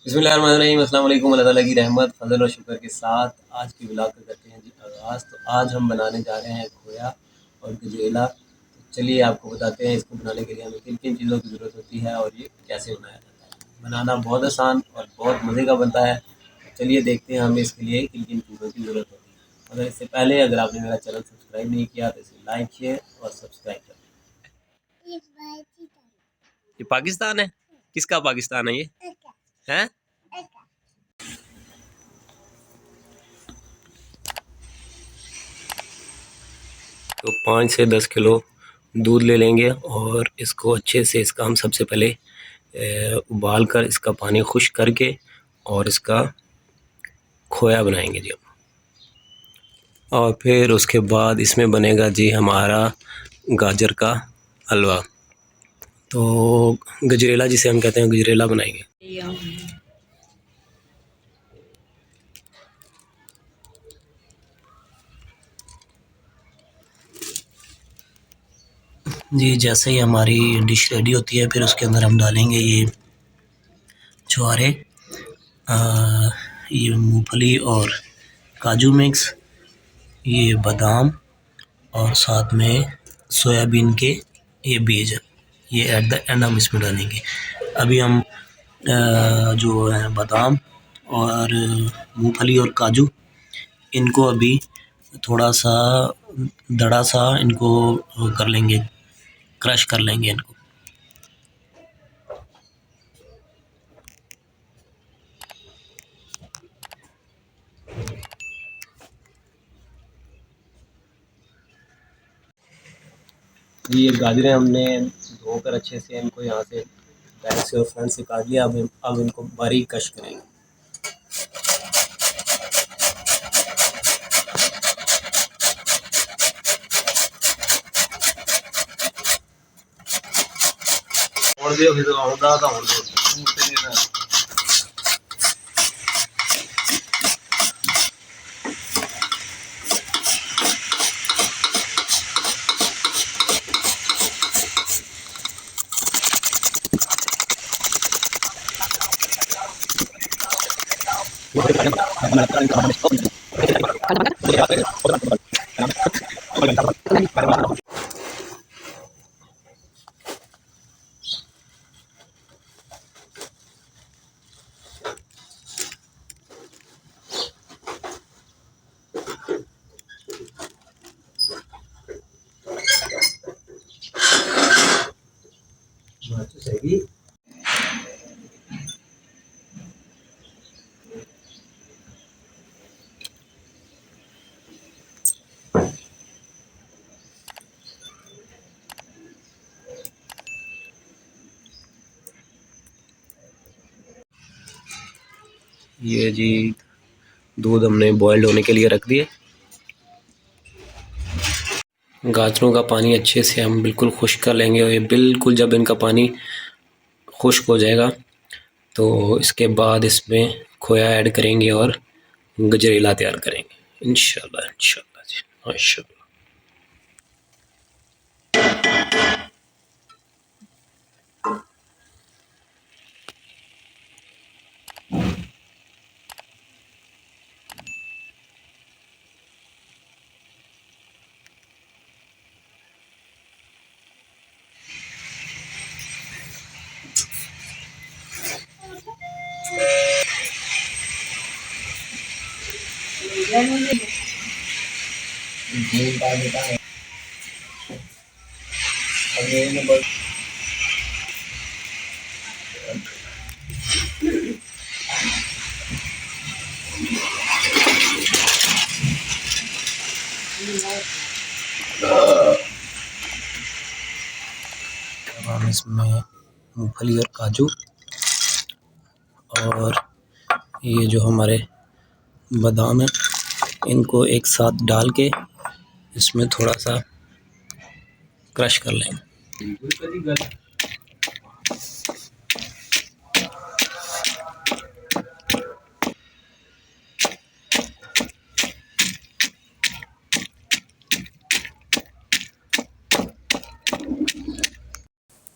बिस्मिल्लाहिर्रहमानिर्रहीम। अस्सलाम वालेकुम। अल्लाह ताला की रहमत फजल और शुक्र के साथ आज की व्लॉग का करते हैं जी आगाज़। तो आज हम बनाने जा रहे हैं खोया और गजरेला। तो चलिए आपको बताते हैं इसको बनाने के लिए हमें किन किन चीज़ों की ज़रूरत होती है और ये कैसे बनाया जाता है। बनाना बहुत आसान और बहुत मज़े का बनता है। चलिए देखते हैं हमें इसके लिए किन किन चीज़ों की ज़रूरत होती है। मगर इससे पहले अगर आपने मेरा चैनल सब्सक्राइब नहीं किया तो इसे लाइक शेयर और सब्सक्राइब करें। ये पाकिस्तान है? किसका पाकिस्तान है ये? है? तो 5 से 10 किलो दूध ले लेंगे और इसको अच्छे से इसका हम सबसे पहले उबाल कर इसका पानी खुश्क करके और इसका खोया बनाएंगे जी हम। और फिर उसके बाद इसमें बनेगा जी हमारा गाजर का हलवा। तो गजरेला जिसे हम कहते हैं गजरेला बनाएंगे। जी जैसे ही हमारी डिश रेडी होती है फिर उसके अंदर हम डालेंगे ये छुहारे, ये मूंगफली और काजू मिक्स, ये बादाम और साथ में सोयाबीन के ये बीज, ये एट द एंड हम इसमें डालेंगे। अभी हम जो है बादाम और मूंगफली और काजू इनको अभी थोड़ा सा दड़ा सा इनको कर लेंगे, क्रश कर लेंगे इनको। ये गाजरें हमने धोकर अच्छे से इनको यहाँ से बैक से और फ्रंट से काट लिया। अब इनको बारीक कश करेंगे। और दियो फिर होगा तो और दियो। ये जी दूध हमने बॉइल्ड होने के लिए रख दिए। गाजरों का पानी अच्छे से हम बिल्कुल खुश्क कर लेंगे और ये बिल्कुल जब इनका पानी खुश्क हो जाएगा तो इसके बाद इसमें खोया ऐड करेंगे और गजरेला तैयार करेंगे इंशाल्लाह इंशाल्लाह जी माशाल्लाह। अब हम इसमें मूंगफली और काजू और ये जो हमारे बादाम है इनको एक साथ डाल के इसमें थोड़ा सा क्रश कर लेंगे।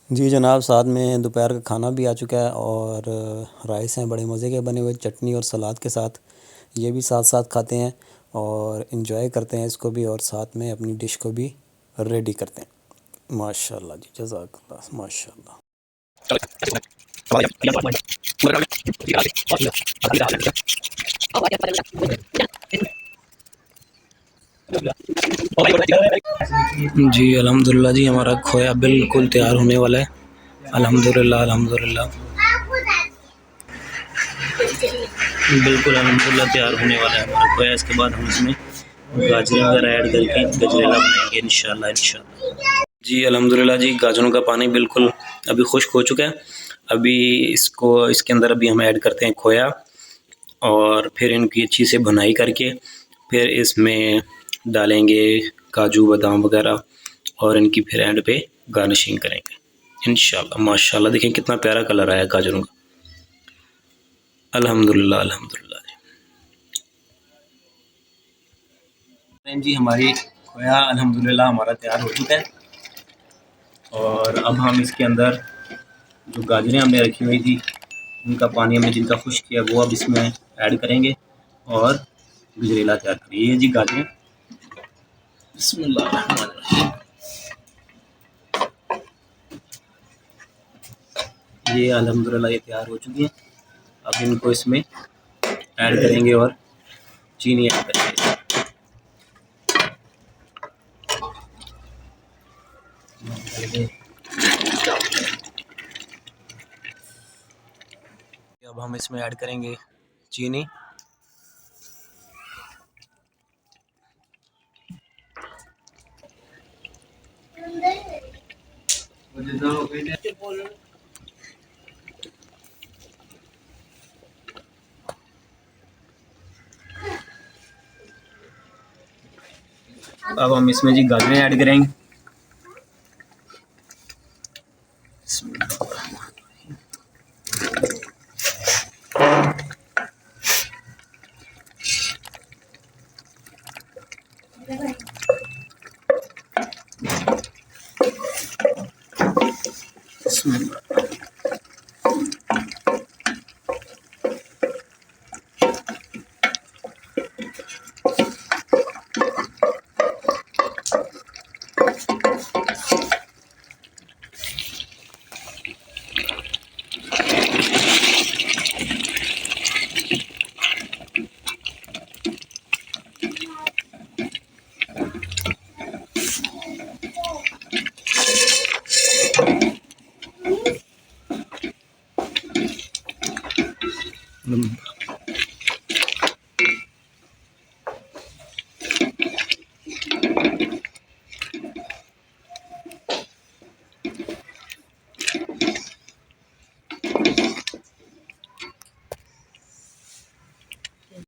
जी जनाब, साथ में दोपहर का खाना भी आ चुका है और राइस हैं बड़े मज़े के बने हुए चटनी और सलाद के साथ। ये भी साथ साथ खाते हैं और इन्जॉय करते हैं इसको भी, और साथ में अपनी डिश को भी रेडी करते हैं। माशाल्लाह जी, जज़ाकल्लाह माशाल्लाह। जी अल्हम्दुलिल्लाह जी, हमारा खोया बिल्कुल तैयार होने वाला है। अल्हम्दुलिल्लाह अल्हम्दुलिल्लाह, बिल्कुल अल्हम्दुलिल्लाह तैयार होने वाला है हमारा खोया। इसके बाद हम इसमें गाजरें वगैरह ऐड करके गजरेला बनाएंगे इंशाल्लाह इंशाल्लाह। जी अल्हम्दुलिल्लाह जी, गाजरों का पानी बिल्कुल अभी खुश्क हो चुका है। अभी इसके अंदर अभी हम ऐड करते हैं खोया, और फिर इनकी अच्छी से भुनाई करके फिर इसमें डालेंगे काजू बादाम वगैरह, और इनकी फिर एंड पे गार्निशिंग करेंगे इंशाल्लाह। माशाल्लाह, देखें कितना प्यारा कलर आया गाजरों का। अल्हम्दुलिल्लाह अल्हम्दुलिल्लाह जी। हमारी खोया अल्हम्दुलिल्लाह हमारा तैयार हो चुका है, और अब हम इसके अंदर जो गाजरें हमने रखी हुई थी उनका पानी हमने जिनका खुश्क किया वो अब इसमें ऐड करेंगे और गजरेला तैयार करेंगे। ये जी गाजरें, बिस्मिल्लाह, ये अल्हम्दुलिल्लाह ये तैयार हो चुकी हैं। अब इनको इसमें ऐड करेंगे और चीनी ऐड करेंगे। अब हम इसमें ऐड करेंगे चीनी। अब हम इसमें जी गाजरें ऐड करेंगे।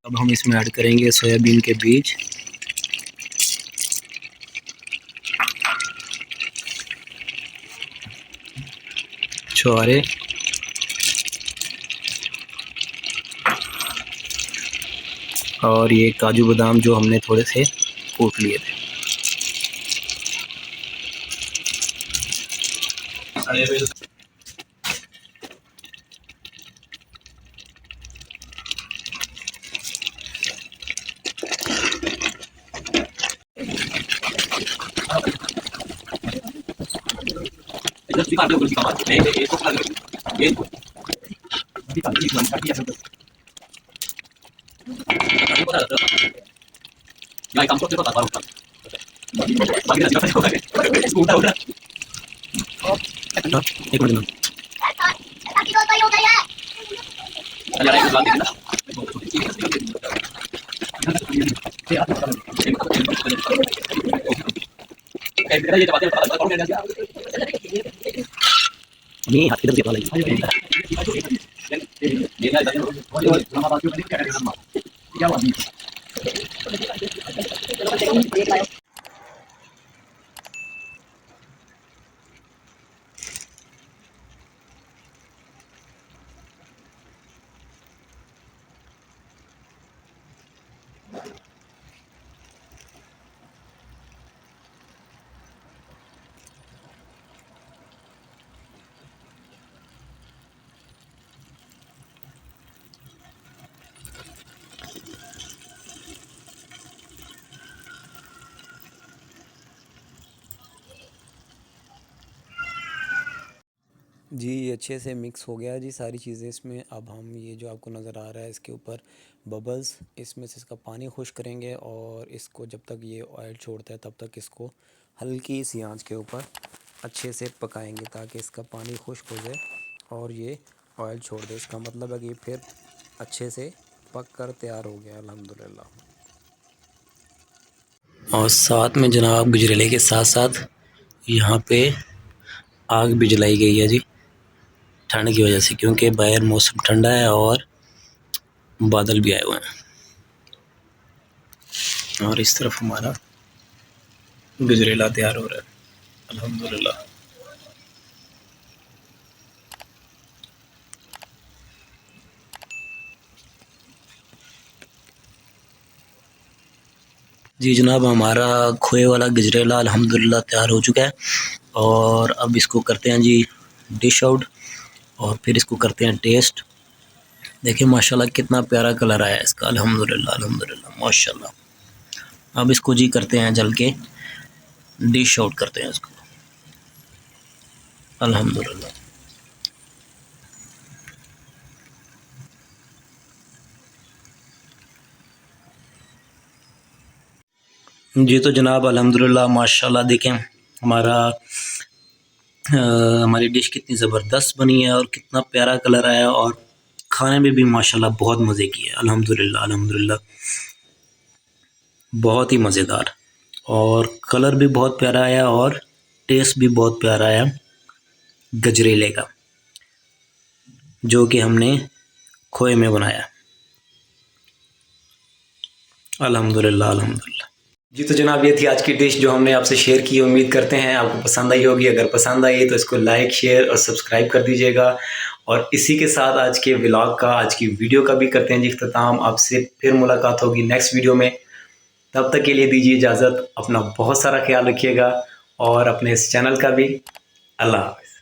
अब हम इसमें ऐड करेंगे सोयाबीन के बीज, छुहारे, और ये काजू बादाम जो हमने थोड़े से कूट लिए थे। एक मिनट नहीं, हाथ इधर से जी ये अच्छे से मिक्स हो गया जी सारी चीज़ें इसमें। अब हम ये जो आपको नज़र आ रहा है इसके ऊपर बबल्स, इसमें से इसका पानी खुश करेंगे और इसको जब तक ये ऑयल छोड़ता है तब तक इसको हल्की सी आंच के ऊपर अच्छे से पकाएंगे ताकि इसका पानी खुश्क हो जाए और ये ऑयल छोड़ दे। इसका मतलब है कि फिर अच्छे से पक कर तैयार हो गया अल्हम्दुलिल्लाह। और साथ में जनाब गजरेले के साथ साथ यहाँ पे आग भी जलाई गई है जी, ठंड की वजह से, क्योंकि बाहर मौसम ठंडा है और बादल भी आए हुए हैं। और इस तरफ हमारा गजरेला तैयार हो रहा है अल्हम्दुलिल्लाह। जी जनाब, हमारा खोए वाला गजरेला अल्हम्दुलिल्लाह तैयार हो चुका है और अब इसको करते हैं जी डिश आउट और फिर इसको करते हैं टेस्ट। देखिए माशाल्लाह कितना प्यारा कलर आया है इसका, अल्हम्दुलिल्लाह अल्हम्दुलिल्लाह माशाल्लाह। अब इसको जी करते हैं जल के डिश आउट करते हैं इसको अल्हम्दुलिल्लाह। जी तो जनाब अल्हम्दुलिल्लाह माशाल्लाह देखें हमारा हमारी डिश कितनी ज़बरदस्त बनी है और कितना प्यारा कलर आया और खाने में भी माशाल्लाह बहुत मज़े की है अल्हम्दुलिल्लाह अल्हम्दुलिल्लाह, बहुत ही मज़ेदार। और कलर भी बहुत प्यारा आया और टेस्ट भी बहुत प्यारा आया गजरेले का, जो कि हमने खोए में बनाया अल्हम्दुलिल्लाह अल्हम्दुलिल्लाह। जी तो जनाब ये थी आज की डिश जो हमने आपसे शेयर की। उम्मीद करते हैं आपको पसंद आई होगी। अगर पसंद आई तो इसको लाइक शेयर और सब्सक्राइब कर दीजिएगा। और इसी के साथ आज के व्लॉग का, आज की वीडियो का भी करते हैं जी इख्तिताम। आपसे फिर मुलाकात होगी नेक्स्ट वीडियो में, तब तक के लिए दीजिए इजाज़त। अपना बहुत सारा ख्याल रखिएगा और अपने इस चैनल का भी। अल्लाह हाफ़िज़।